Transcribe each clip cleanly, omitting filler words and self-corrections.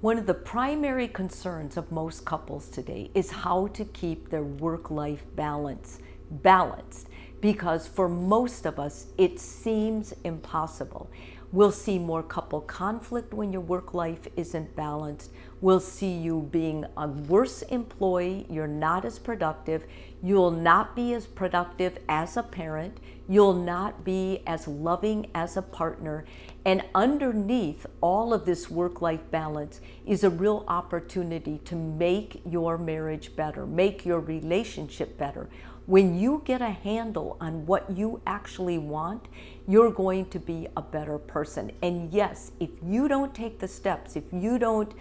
One of the primary concerns of most couples today is how to keep their work-life balance balanced, because for most of us, it seems impossible. We'll see more couple conflict when your work life isn't balanced. We'll see you being a worse employee. You're not as productive. You'll not be as productive as a parent. You'll not be as loving as a partner. And underneath all of this work-life balance is a real opportunity to make your marriage better, make your relationship better. When you get a handle on what you actually want, you're going to be a better person. And yes, if you don't take the steps, if you don't,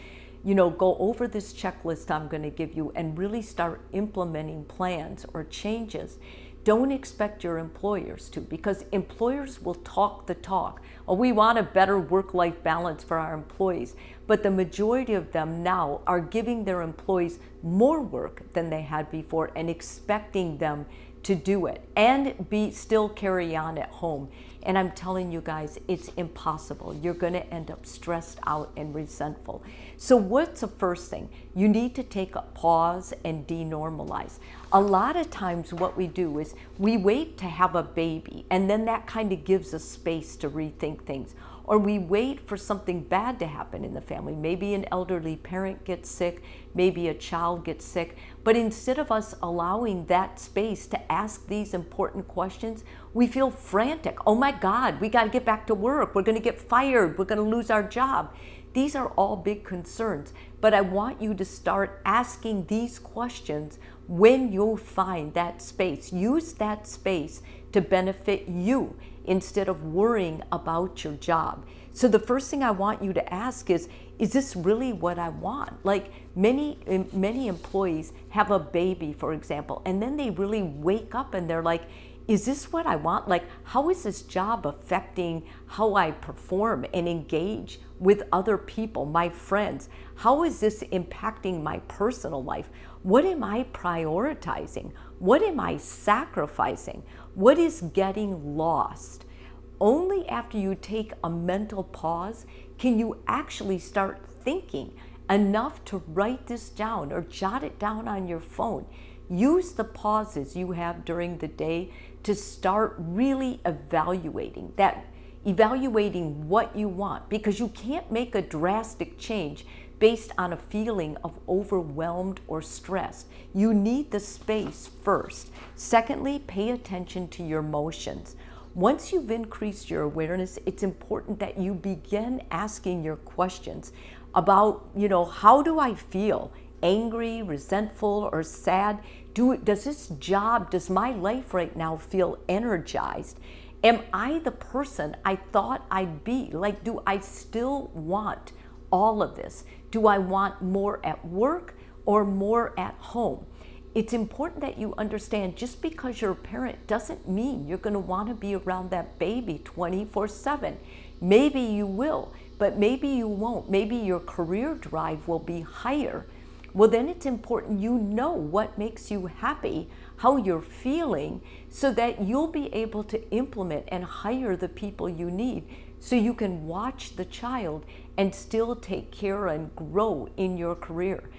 go over this checklist I'm going to give you and really start implementing plans or changes, don't expect your employers to, because employers will talk the talk. Oh, we want a better work-life balance for our employees. But the majority of them now are giving their employees more work than they had before and expecting them to do it and still carry on at home. And I'm telling you guys, it's impossible. You're going to end up stressed out and resentful. So what's the first thing? You need to take a pause and denormalize. A lot of times what we do is we wait to have a baby, and then that kind of gives us space to rethink things. Or we wait for something bad to happen in the family. Maybe an elderly parent gets sick, maybe a child gets sick. But instead of us allowing that space to ask these important questions, we feel frantic. Oh my God, we got to get back to work. We're going to get fired. We're going to lose our job. These are all big concerns. But I want you to start asking these questions when you find that space. Use that space to benefit you instead of worrying about your job. So the first thing I want you to ask is this really what I want? Like many employees have a baby, for example, and then they really wake up and they're like, is this what I want? Like, how is this job affecting how I perform and engage with other people, my friends? How is this impacting my personal life? What am I prioritizing? What am I sacrificing? What is getting lost? Only after you take a mental pause can you actually start thinking enough to write this down or jot it down on your phone. Use the pauses you have during the day to start really evaluating what you want, because you can't make a drastic change based on a feeling of overwhelmed or stressed. You need the space first. Secondly, pay attention to your emotions. Once you've increased your awareness, it's important that you begin asking your questions about, how do I feel? Angry, resentful, or sad? Does my life right now feel energized? Am I the person I thought I'd be? Like, do I still want all of this? Do I want more at work or more at home? It's important that you understand just because you're a parent doesn't mean you're going to want to be around that baby 24/7. Maybe you will, but maybe you won't. Maybe your career drive will be higher. Well, then it's important you know what makes you happy, how you're feeling, so that you'll be able to implement and hire the people you need so you can watch the child and still take care and grow in your career.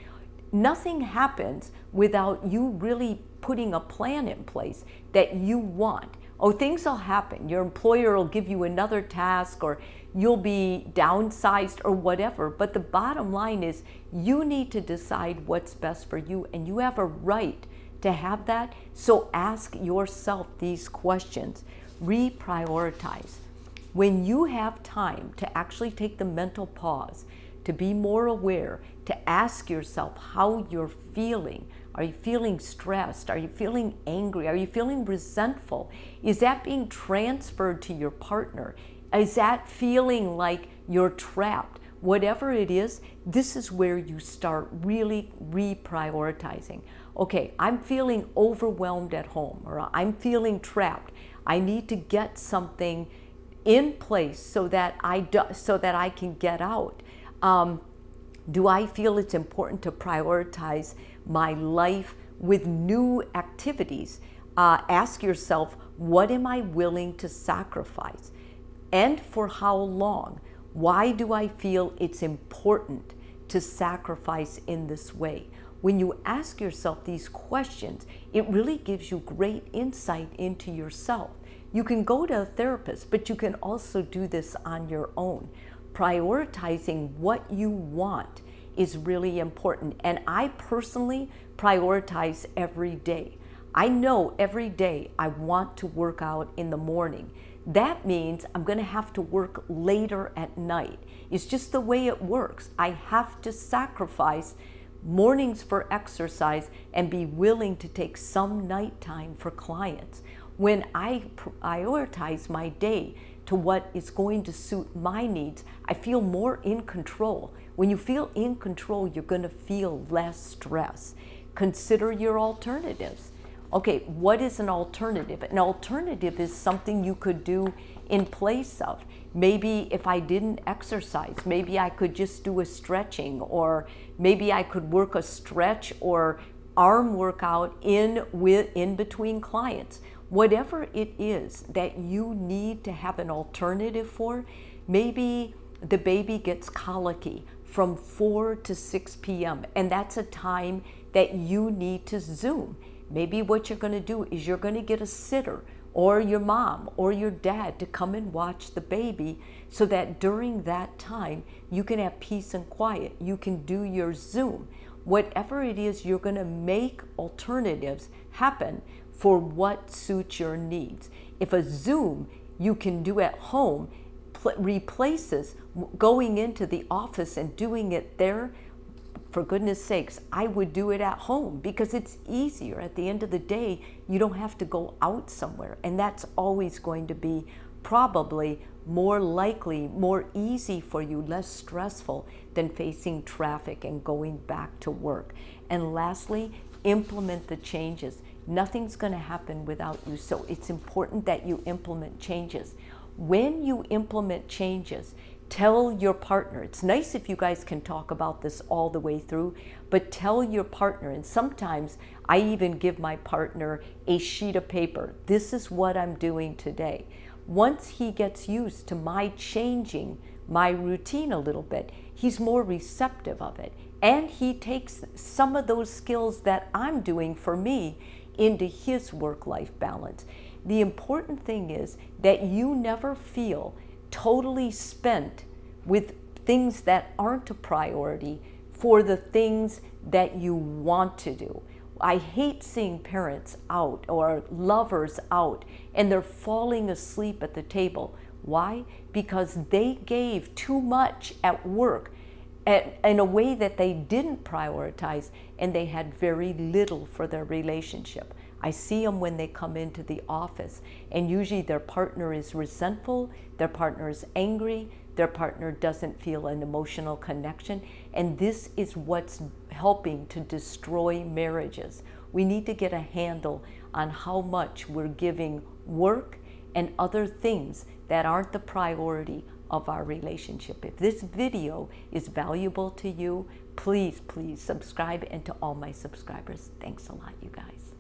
Nothing happens without you really putting a plan in place that you want. Oh, things will happen. Your employer will give you another task, or you'll be downsized or whatever. But the bottom line is you need to decide what's best for you, and you have a right to have that. So ask yourself these questions. Reprioritize. When you have time to actually take the mental pause, to be more aware, to ask yourself how you're feeling. Are you feeling stressed? Are you feeling angry? Are you feeling resentful? Is that being transferred to your partner? Is that feeling like you're trapped? Whatever it is, this is where you start really reprioritizing. Okay, I'm feeling overwhelmed at home, or I'm feeling trapped. I need to get something in place so that I can get out. Do I feel it's important to prioritize my life with new activities? Ask yourself, what am I willing to sacrifice? And for how long? Why do I feel it's important to sacrifice in this way? When you ask yourself these questions, it really gives you great insight into yourself. You can go to a therapist, but you can also do this on your own. Prioritizing what you want is really important. And I personally prioritize every day. I know every day I want to work out in the morning. That means I'm going to have to work later at night. It's just the way it works. I have to sacrifice mornings for exercise and be willing to take some nighttime for clients. When I prioritize my day to what is going to suit my needs, I feel more in control. When you feel in control, you're going to feel less stress. Consider your alternatives. Okay, what is an alternative? An alternative is something you could do in place of. Maybe if I didn't exercise, maybe I could just do a stretching, or maybe I could work a stretch or arm workout in between clients. Whatever it is that you need to have an alternative for, maybe the baby gets colicky from 4 to 6 p.m. and that's a time that you need to Zoom. Maybe what you're going to do is you're going to get a sitter or your mom or your dad to come and watch the baby, so that during that time you can have peace and quiet. You can do your Zoom. Whatever it is, you're going to make alternatives happen for what suits your needs. If a Zoom you can do at home replaces going into the office and doing it there, for goodness sakes, I would do it at home because it's easier. At the end of the day, you don't have to go out somewhere, and that's always going to be probably more likely, more easy for you, less stressful than facing traffic and going back to work. And lastly, implement the changes. Nothing's going to happen without you, so it's important that you implement changes. When you implement changes, tell your partner. It's nice if you guys can talk about this all the way through, but tell your partner. And sometimes I even give my partner a sheet of paper. This is what I'm doing today. Once he gets used to my changing my routine a little bit, he's more receptive of it. And he takes some of those skills that I'm doing for me into his work-life balance. The important thing is that you never feel totally spent with things that aren't a priority for the things that you want to do. I hate seeing parents out or lovers out and they're falling asleep at the table. Why? Because they gave too much at work in a way that they didn't prioritize, and they had very little for their relationship. I see them when they come into the office, and usually their partner is resentful, their partner is angry, their partner doesn't feel an emotional connection, and this is what's helping to destroy marriages. We need to get a handle on how much we're giving work and other things that aren't the priority of our relationship. If this video is valuable to you, please subscribe, and to all my subscribers, thanks a lot, you guys.